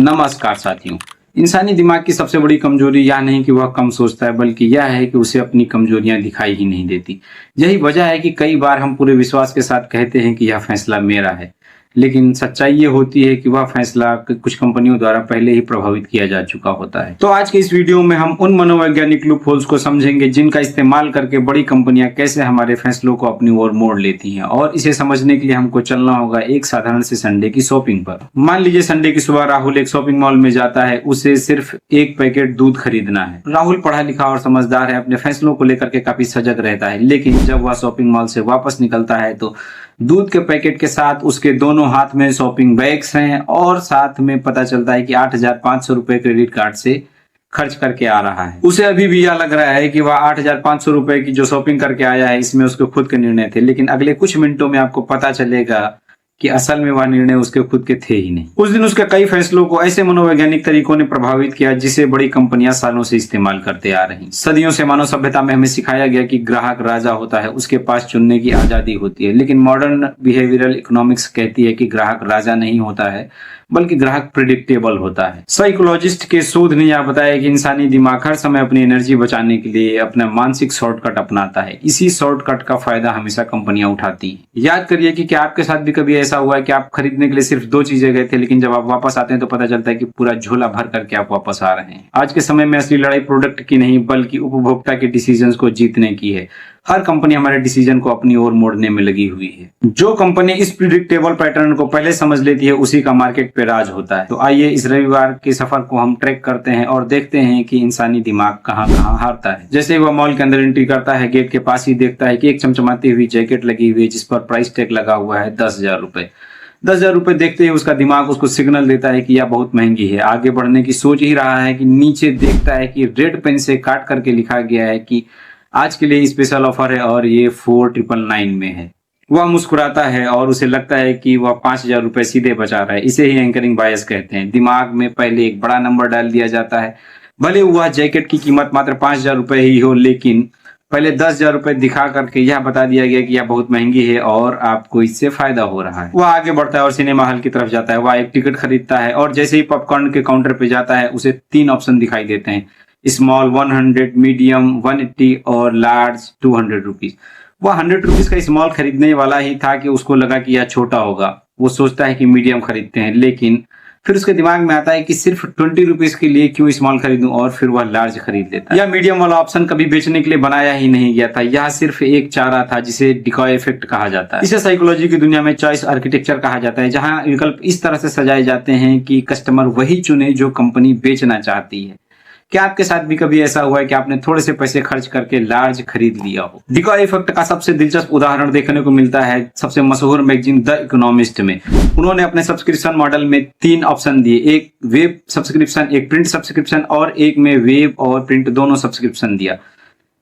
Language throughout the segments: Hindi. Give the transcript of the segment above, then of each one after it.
नमस्कार साथियों। इंसानी दिमाग की सबसे बड़ी कमजोरी यह नहीं कि वह कम सोचता है, बल्कि यह है कि उसे अपनी कमजोरियां दिखाई ही नहीं देती। यही वजह है कि कई बार हम पूरे विश्वास के साथ कहते हैं कि यह फैसला मेरा है, लेकिन सच्चाई ये होती है कि वह फैसला कुछ कंपनियों द्वारा पहले ही प्रभावित किया जा चुका होता है। तो आज के इस वीडियो में हम उन मनोवैज्ञानिक लूप होल्स को समझेंगे जिनका इस्तेमाल करके बड़ी कंपनियां कैसे हमारे फैसलों को अपनी ओर मोड़ लेती हैं, और इसे समझने के लिए हमको चलना होगा एक साधारण से संडे की शॉपिंग पर। मान लीजिए संडे की सुबह राहुल एक शॉपिंग मॉल में जाता है। उसे सिर्फ एक पैकेट दूध खरीदना है। राहुल पढ़ा लिखा और समझदार है, अपने फैसलों को लेकर के काफी सजग रहता है। लेकिन जब वह शॉपिंग मॉल से वापस निकलता है तो दूध के पैकेट के साथ उसके दोनों हाथ में शॉपिंग बैग्स हैं, और साथ में पता चलता है कि 8,500 रुपए क्रेडिट कार्ड से खर्च करके आ रहा है। उसे अभी भी यह लग रहा है कि वह 8,500 रुपए की जो शॉपिंग करके आया है इसमें उसके खुद के निर्णय थे, लेकिन अगले कुछ मिनटों में आपको पता चलेगा कि असल में वह निर्णय उसके खुद के थे ही नहीं। उस दिन उसके कई फैसलों को ऐसे मनोवैज्ञानिक तरीकों ने प्रभावित किया जिसे बड़ी कंपनियां सालों से इस्तेमाल करते आ रही। सदियों से मानव सभ्यता में हमें सिखाया गया कि ग्राहक राजा होता है, उसके पास चुनने की आजादी होती है। लेकिन मॉडर्न बिहेवियरल इकोनॉमिक्स कहती है कि ग्राहक राजा नहीं होता है, बल्कि ग्राहक प्रिडिक्टेबल होता है। साइकोलॉजिस्ट के शोध ने यह बताया कि इंसानी दिमाग हर समय अपनी एनर्जी बचाने के लिए अपना मानसिक शॉर्टकट अपनाता है। इसी शॉर्टकट का फायदा हमेशा कंपनियां उठाती हैं। याद करिए कि क्या आपके साथ भी कभी ऐसा हुआ है कि आप खरीदने के लिए सिर्फ 2 चीजें गए थे, लेकिन जब आप वापस आते हैं तो पता चलता है कि पूरा झोला भर करके आप वापस आ रहे हैं। आज के समय में असली लड़ाई प्रोडक्ट की नहीं, बल्कि उपभोक्ता के डिसीजंस को जीतने की है। हर कंपनी हमारे डिसीजन को अपनी ओर मोड़ने में लगी हुई है। जो कंपनी इस प्रिडिक्टेबल पैटर्न को पहले समझ लेती है उसी का मार्केट पे राज होता है। तो आइए इस रविवार के सफर को हम ट्रैक करते हैं और देखते हैं कि इंसानी दिमाग कहाँ कहाँ हारता है। जैसे वह मॉल के अंदर एंट्री करता है, गेट के पास ही देखता है कि एक चमचमाती हुई जैकेट लगी हुई है जिस पर प्राइस टैग लगा हुआ है 10,000 रुपए। 10,000 रुपए देखते ही उसका दिमाग उसको सिग्नल देता है कि यह बहुत महंगी है। आगे बढ़ने की सोच ही रहा है कि नीचे देखता है कि रेड पेन से काट करके लिखा गया है कि आज के लिए स्पेशल ऑफर है और ये 4,999 में है। वह मुस्कुराता है और उसे लगता है कि वह 5,000 रुपए सीधे बचा रहा है। इसे ही एंकरिंग बायस कहते हैं। दिमाग में पहले एक बड़ा नंबर डाल दिया जाता है, भले वह जैकेट की कीमत मात्र 5,000 रुपए ही हो, लेकिन पहले 10,000 रुपए दिखा करके यह बता दिया गया कि यह बहुत महंगी है और आपको इससे फायदा हो रहा है। वह आगे बढ़ता है और सिनेमा हॉल की तरफ जाता है। वह एक टिकट खरीदता है और जैसे ही पॉपकॉर्न के काउंटर पे जाता है उसे 3 ऑप्शन दिखाई देते हैं, स्मॉल 100, मीडियम 180 और लार्ज 200 रुपीज। वह 100 रुपीज का स्मॉल खरीदने वाला ही था कि उसको लगा कि यह छोटा होगा। वो सोचता है कि मीडियम खरीदते हैं, लेकिन फिर उसके दिमाग में आता है कि सिर्फ 20 रुपीज के लिए क्यों स्मॉल खरीदूं, और फिर वह लार्ज खरीद लेता है। यह मीडियम वाला ऑप्शन कभी बेचने के लिए बनाया ही नहीं गया था। यह सिर्फ एक चारा था जिसे डिकॉय इफेक्ट कहा जाता है। इसे साइकोलॉजी की दुनिया में चॉइस आर्किटेक्चर कहा जाता है, जहां विकल्प इस तरह से सजाए जाते हैं कि कस्टमर वही चुने जो कंपनी बेचना चाहती है। क्या आपके साथ भी कभी ऐसा हुआ है कि आपने थोड़े से पैसे खर्च करके लार्ज खरीद लिया हो? डिकॉय इफेक्ट का सबसे दिलचस्प उदाहरण देखने को मिलता है सबसे मशहूर मैगजीन द इकोनॉमिस्ट में। उन्होंने अपने सब्सक्रिप्शन मॉडल में 3 ऑप्शन दिए, एक वेब सब्सक्रिप्शन, एक प्रिंट सब्सक्रिप्शन और एक में वेब और प्रिंट दोनों सब्सक्रिप्शन दिया।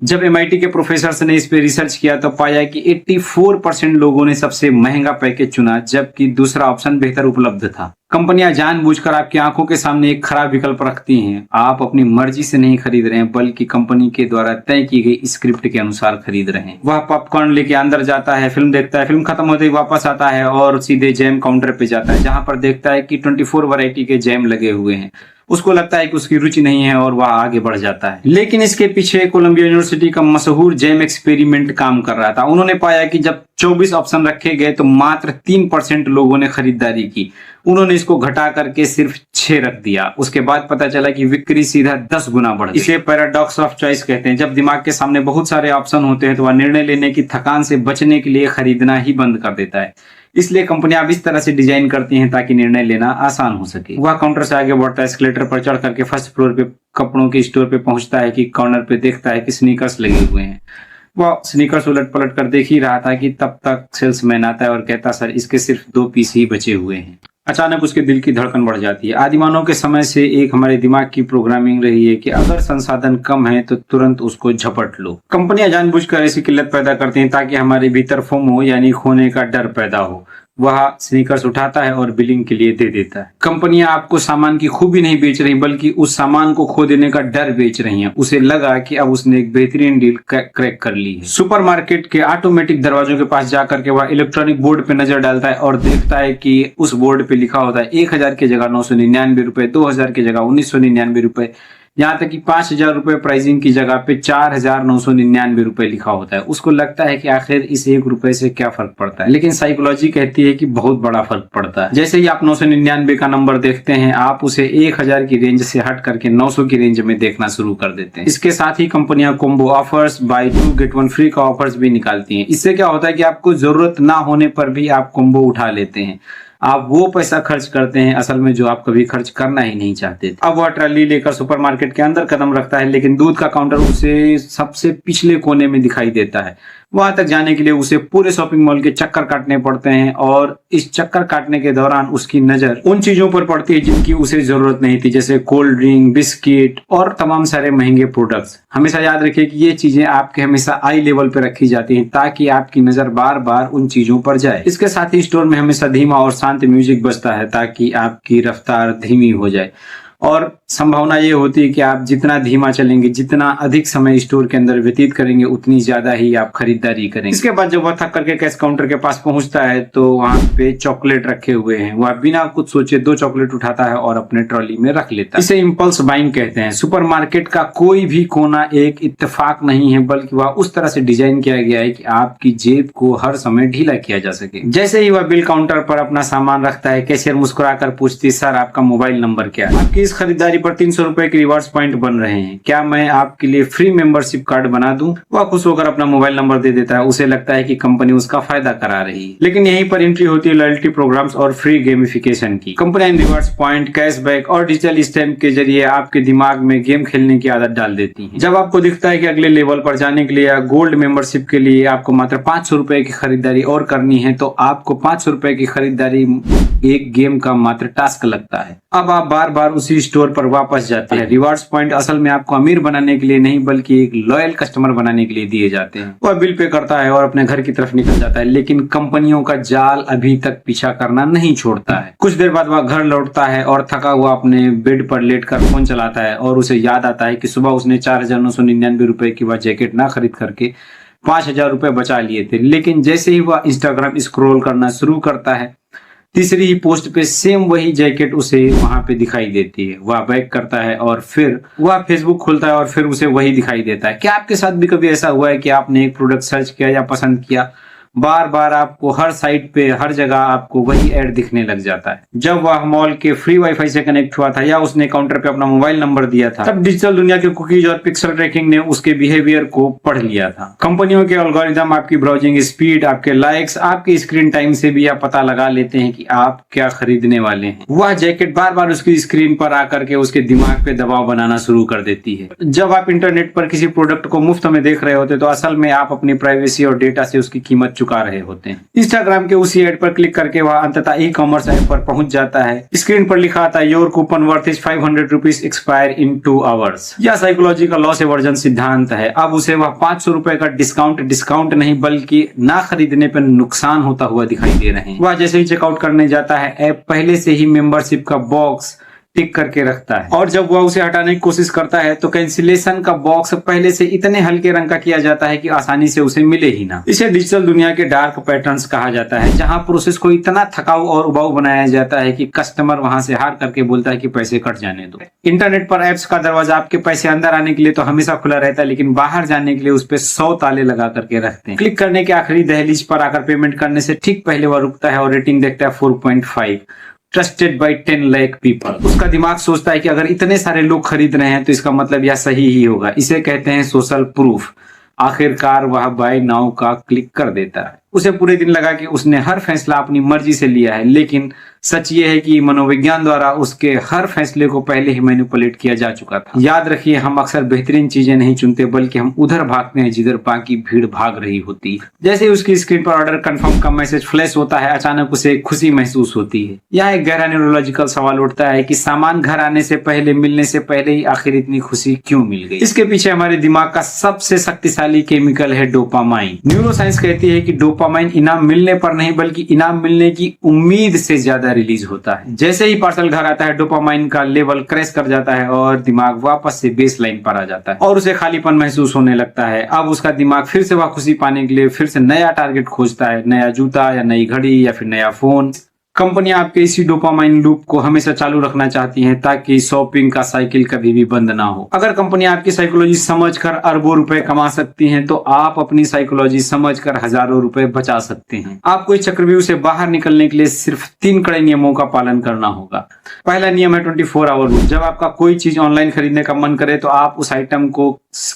जब MIT के प्रोफेसर ने इस पे रिसर्च किया तो पाया कि 84% लोगों ने सबसे महंगा पैकेज चुना, जबकि दूसरा ऑप्शन बेहतर उपलब्ध था। कंपनियां जानबूझकर आपकी आंखों के सामने एक खराब विकल्प रखती हैं। आप अपनी मर्जी से नहीं खरीद रहे हैं, बल्कि कंपनी के द्वारा तय की गई स्क्रिप्ट के अनुसार खरीद रहे हैं। वह पॉपकॉर्न लेके अंदर जाता है, फिल्म देखता है, फिल्म खत्म होते ही वापस आता है और सीधे जैम काउंटर पे जाता है, जहां पर देखता है कि 24 वैरायटी के जैम लगे हुए हैं। उसको लगता है कि उसकी रुचि नहीं है और वह आगे बढ़ जाता है। लेकिन इसके पीछे कोलंबिया यूनिवर्सिटी का मशहूर जैम एक्सपेरिमेंट काम कर रहा था। उन्होंने पाया कि जब 24 ऑप्शन रखे गए तो मात्र 3% लोगों ने खरीदारी की। उन्होंने इसको घटा करके सिर्फ 6 रख दिया। उसके बाद पता चला कि बिक्री सीधा 10 गुना बढ़ गई। इसे पैराडॉक्स ऑफ चॉइस कहते हैं। जब दिमाग के सामने बहुत सारे ऑप्शन होते हैं तो वह निर्णय लेने की थकान से बचने के लिए खरीदना ही बंद कर देता है। इसलिए कंपनियां अब इस तरह से डिजाइन करती हैं ताकि निर्णय लेना आसान हो सके। वह काउंटर से आगे बढ़ता है, एस्केलेटर पर चढ़ करके फर्स्ट फ्लोर पे कपड़ों के स्टोर पे पहुंचता है कि कॉर्नर पे देखता है कि स्नीकर्स लगे हुए हैं। वह स्नीकर्स उलट पलट कर देख ही रहा था कि तब तक सेल्समैन आता है और कहता, सर इसके सिर्फ 2 पीस ही बचे हुए हैं। अचानक उसके दिल की धड़कन बढ़ जाती है। आदिमानव के समय से एक हमारे दिमाग की प्रोग्रामिंग रही है कि अगर संसाधन कम है तो तुरंत उसको झपट लो। कंपनियां जानबूझकर ऐसी किल्लत पैदा करती हैं ताकि हमारे भीतर फोमो यानी खोने का डर पैदा हो। वह स्नीकर्स उठाता है और बिलिंग के लिए दे देता है। कंपनियां आपको सामान की खूबी नहीं बेच रही बल्कि उस सामान को खो देने का डर बेच रही हैं। उसे लगा कि अब उसने एक बेहतरीन डील क्रैक कर ली है। सुपरमार्केट के ऑटोमेटिक दरवाजों के पास जाकर के वह इलेक्ट्रॉनिक बोर्ड पे नजर डालता है और देखता है कि उस बोर्ड पे लिखा होता है 1000 की जगह 999 रुपए, 2000 की जगह 1999 रुपए, यहाँ तक कि 5000 रुपए प्राइसिंग की जगह पे 4999 रुपए लिखा होता है। उसको लगता है कि आखिर इस 1 रुपए से क्या फर्क पड़ता है, लेकिन साइकोलॉजी कहती है कि बहुत बड़ा फर्क पड़ता है। जैसे ही आप 999 का नंबर देखते हैं, आप उसे 1000 की रेंज से हट करके 900 की रेंज में देखना शुरू कर देते हैं। इसके साथ ही कंपनियां combo offers, buy 2 get 1 free का ऑफर्स भी निकालती हैं। इससे क्या होता है कि आपको जरूरत ना होने पर भी आप कॉम्बो उठा लेते हैं। आप वो पैसा खर्च करते हैं असल में जो आप कभी खर्च करना ही नहीं चाहते थे। अब वह ट्रॉली लेकर सुपरमार्केट के अंदर कदम रखता है, लेकिन दूध का काउंटर उसे सबसे पिछले कोने में दिखाई देता है। वहां तक जाने के लिए उसे पूरे शॉपिंग मॉल के चक्कर काटने पड़ते हैं और इस चक्कर काटने के दौरान उसकी नजर उन चीजों पर पड़ती है जिनकी उसे जरूरत नहीं थी, जैसे कोल्ड ड्रिंक, बिस्किट और तमाम सारे महंगे प्रोडक्ट्स। हमेशा याद रखिए कि ये चीजें आपके हमेशा आई लेवल पर रखी जाती हैं ताकि आपकी नजर बार बार उन चीजों पर जाए। इसके साथ ही स्टोर में हमेशा धीमा और शांत म्यूजिक बजता है ताकि आपकी रफ्तार धीमी हो जाए और संभावना ये होती है कि आप जितना धीमा चलेंगे, जितना अधिक समय स्टोर के अंदर व्यतीत करेंगे, उतनी ज्यादा ही आप खरीदारी करेंगे। इसके बाद जब वह थक करके कैश काउंटर के पास पहुंचता है तो वहां पे चॉकलेट रखे हुए हैं। वह बिना कुछ सोचे 2 चॉकलेट उठाता है और अपने ट्रॉली में रख लेता है। इसे इम्पल्स बाइंग कहते हैं। सुपरमार्केट का कोई भी कोना एक इत्तेफाक नहीं है, बल्कि वह उस तरह से डिजाइन किया गया है कि आपकी जेब को हर समय ढीला किया जा सके। जैसे ही वह बिल काउंटर पर अपना सामान रखता है, कैशियर मुस्कुराकर पूछती, सर आपका मोबाइल नंबर क्या है? आपकी इस खरीदारी पर 300 रुपए के रिवार्ड्स पॉइंट बन रहे हैं, क्या मैं आपके लिए फ्री मेंबरशिप कार्ड बना दूं? वह खुश होकर अपना मोबाइल नंबर दे देता है। उसे लगता है कि कंपनी उसका फायदा करा रही है, लेकिन यहीं पर एंट्री होती है लॉयल्टी प्रोग्राम्स और फ्री गेमिफिकेशन की। कंपनी रिवार्ड्स पॉइंट, कैशबैक और डिजिटल स्टैम्प के जरिए आपके दिमाग में गेम खेलने की आदत डाल देती है। जब आपको दिखता है कि अगले लेवल पर जाने के लिए या गोल्ड मेंबरशिप के लिए आपको मात्र 500 रुपए की खरीदारी और करनी है, तो आपको 500 रुपए की खरीदारी एक गेम का मात्र टास्क लगता है। अब आप बार बार उसी स्टोर पर वापस जाते हैं। रिवार्ड्स पॉइंट असल में आपको अमीर बनाने के लिए नहीं बल्कि एक लॉयल कस्टमर बनाने के लिए दिए जाते हैं। वह बिल पे करता है और अपने घर की तरफ निकल जाता है, लेकिन कंपनियों का जाल अभी तक पीछा करना नहीं छोड़ता है। कुछ देर बाद वह घर लौटता है और थका हुआ अपने बेड पर लेटकर फोन चलाता है और उसे याद आता है कि सुबह उसने 4999 रुपए की वह जैकेट ना खरीद करके 5000 रुपए बचा लिए थे। लेकिन जैसे ही वह इंस्टाग्राम स्क्रॉल करना शुरू करता है, तीसरी ही पोस्ट पे सेम वही जैकेट उसे वहां पे दिखाई देती है। वह बैक करता है और फिर वह फेसबुक खोलता है और फिर उसे वही दिखाई देता है। क्या आपके साथ भी कभी ऐसा हुआ है कि आपने एक प्रोडक्ट सर्च किया या पसंद किया, बार बार आपको हर साइट पे हर जगह आपको वही ऐड दिखने लग जाता है? जब वह मॉल के फ्री वाईफाई से कनेक्ट हुआ था या उसने काउंटर पे अपना मोबाइल नंबर दिया था, तब डिजिटल दुनिया के कुकीज और पिक्सल ट्रैकिंग ने उसके बिहेवियर को पढ़ लिया था। कंपनियों के एल्गोरिदम आपकी ब्राउजिंग स्पीड, आपके लाइक्स, आपकी स्क्रीन टाइम से भी यह पता लगा लेते हैं कि आप क्या खरीदने वाले हैं। वह जैकेट बार बार उसकी स्क्रीन पर आकर के उसके दिमाग पे दबाव बनाना शुरू कर देती है। जब आप इंटरनेट पर किसी प्रोडक्ट को मुफ्त में देख रहे होते तो असल में आप अपनी प्राइवेसी और डेटा से उसकी कीमत चुका रहे होते हैं। इंस्टाग्राम के उसी ऐड पर क्लिक करके वह अंततः ई कॉमर्स ऐप पर पहुंच जाता है। स्क्रीन पर लिखा आता है your coupon worth is 500 rupees expire in 2 hours. यह साइकोलॉजी का लॉस एवर्जन सिद्धांत है। अब उसे वह 500 रुपए का डिस्काउंट नहीं बल्कि ना खरीदने पर नुकसान होता हुआ दिखाई दे रहे हैं। वह जैसे ही चेकआउट करने जाता है, ऐप पहले से ही मेंबरशिप का बॉक्स टिक करके रखता है और जब वह उसे हटाने की कोशिश करता है तो कैंसिलेशन का बॉक्स पहले से इतने हल्के रंग का किया जाता है कि आसानी से उसे मिले ही ना। इसे डिजिटल दुनिया के डार्क पैटर्न्स कहा जाता है, जहां प्रोसेस को इतना थकाऊ और उबाऊ बनाया जाता है कि कस्टमर वहां से हार करके बोलता है कि पैसे कट जाने दो। इंटरनेट पर एप्स का दरवाजा आपके पैसे अंदर आने के लिए तो हमेशा खुला रहता है, लेकिन बाहर जाने के लिए उस पर 100 ताले लगा करके रखते हैं। क्लिक करने के आखिरी दहलीज पर आकर पेमेंट करने से ठीक पहले वह रुकता है और रेटिंग देखता है 4.5, ट्रस्टेड बाय 10 लाख पीपल। उसका दिमाग सोचता है कि अगर इतने सारे लोग खरीद रहे हैं तो इसका मतलब यह सही ही होगा। इसे कहते हैं सोशल प्रूफ। आखिरकार वह बाय नाउ का क्लिक कर देता है। उसे पूरे दिन लगा कि उसने हर फैसला अपनी मर्जी से लिया है, लेकिन सच ये है कि मनोविज्ञान द्वारा उसके हर फैसले को पहले ही मैनिपुलेट किया जा चुका था। याद रखिए, हम अक्सर बेहतरीन चीजें नहीं चुनते बल्कि हम उधर भागते हैं जिधर बाकी भीड़ भाग रही होती है। जैसे ही उसकी स्क्रीन पर ऑर्डर कंफर्म का मैसेज फ्लैश होता है, अचानक उसे खुशी महसूस होती है। यहाँ एक गहरा न्यूरोलॉजिकल सवाल उठता है कि सामान घर आने से पहले, मिलने से पहले ही आखिर इतनी खुशी क्यों मिल गई? इसके पीछे हमारे दिमाग का सबसे शक्तिशाली केमिकल है डोपामाइन। न्यूरोसाइंस कहती है कि डोपामाइन इनाम मिलने पर नहीं बल्कि इनाम मिलने की उम्मीद से ज्यादा रिलीज होता है। जैसे ही पार्सल घर आता है डोपामाइन का लेवल क्रैश कर जाता है और दिमाग वापस से बेस लाइन पर आ जाता है और उसे खालीपन महसूस होने लगता है। अब उसका दिमाग फिर से वह खुशी पाने के लिए फिर से नया टारगेट खोजता है, नया जूता या नई घड़ी या फिर नया फोन। कंपनियां आपके इसी डोपामाइन लूप को हमेशा चालू रखना चाहती हैं ताकि शॉपिंग का साइकिल कभी भी बंद ना हो। अगर कंपनियां आपकी साइकोलॉजी समझकर अरबों रुपए कमा सकती हैं तो आप अपनी साइकोलॉजी समझकर हजारों रुपए बचा सकते हैं। आपको इस चक्रव्यूह से बाहर निकलने के लिए सिर्फ 3 कड़े नियमों का पालन करना होगा। पहला नियम है 24 आवर रूल। जब आपका कोई चीज ऑनलाइन खरीदने का मन करे तो आप उस आइटम को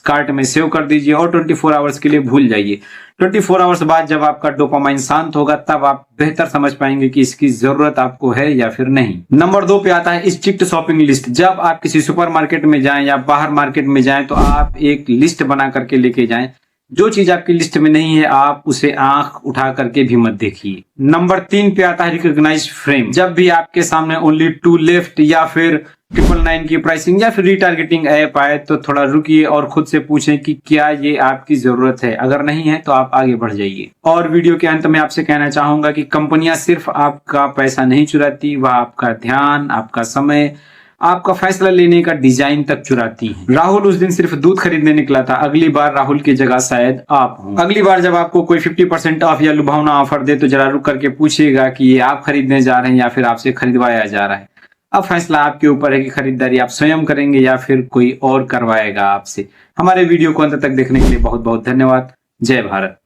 कार्ट में सेव कर दीजिए और 24 आवर्स के लिए भूल जाइए। 24 आवर्स बाद जब आपका डोपामाइन शांत होगा तब आप बेहतर समझ पाएंगे कि इसकी जरूरत आपको है या फिर नहीं। नंबर 2 पे आता है स्ट्रिक्ट शॉपिंग लिस्ट। जब आप किसी सुपरमार्केट में जाएं या बाहर मार्केट में जाएं तो आप एक लिस्ट बना करके लेके जाएं। जो चीज आपकी लिस्ट में नहीं है आप उसे आंख उठा करके भी मत देखिए। नंबर 3 पे आता है रिकॉग्नाइज फ्रेम। जब भी आपके सामने ओनली 2 लेफ्ट या फिर 999 की प्राइसिंग या फिर रिटारगेटिंग ऐप आए तो थोड़ा रुकिए और खुद से पूछें कि क्या ये आपकी जरूरत है। अगर नहीं है तो आप आगे बढ़ जाइए। और वीडियो के अंत में आपसे कहना चाहूंगा कि कंपनियां सिर्फ आपका पैसा नहीं चुराती, वह आपका ध्यान, आपका समय, आपका फैसला लेने का डिजाइन तक चुराती हैं। राहुल उस दिन सिर्फ दूध खरीदने निकला था, अगली बार राहुल की जगह शायद आप हो। अगली बार जब आपको कोई 50% ऑफ या लुभावना ऑफर दे तो जरा रुक करके पूछिएगा कि ये आप खरीदने जा रहे हैं या फिर आपसे खरीदवाया जा रहा है। अब फैसला आपके ऊपर है कि खरीदारी आप स्वयं करेंगे या फिर कोई और करवाएगा आपसे। हमारे वीडियो को अंत तक देखने के लिए बहुत बहुत धन्यवाद। जय भारत।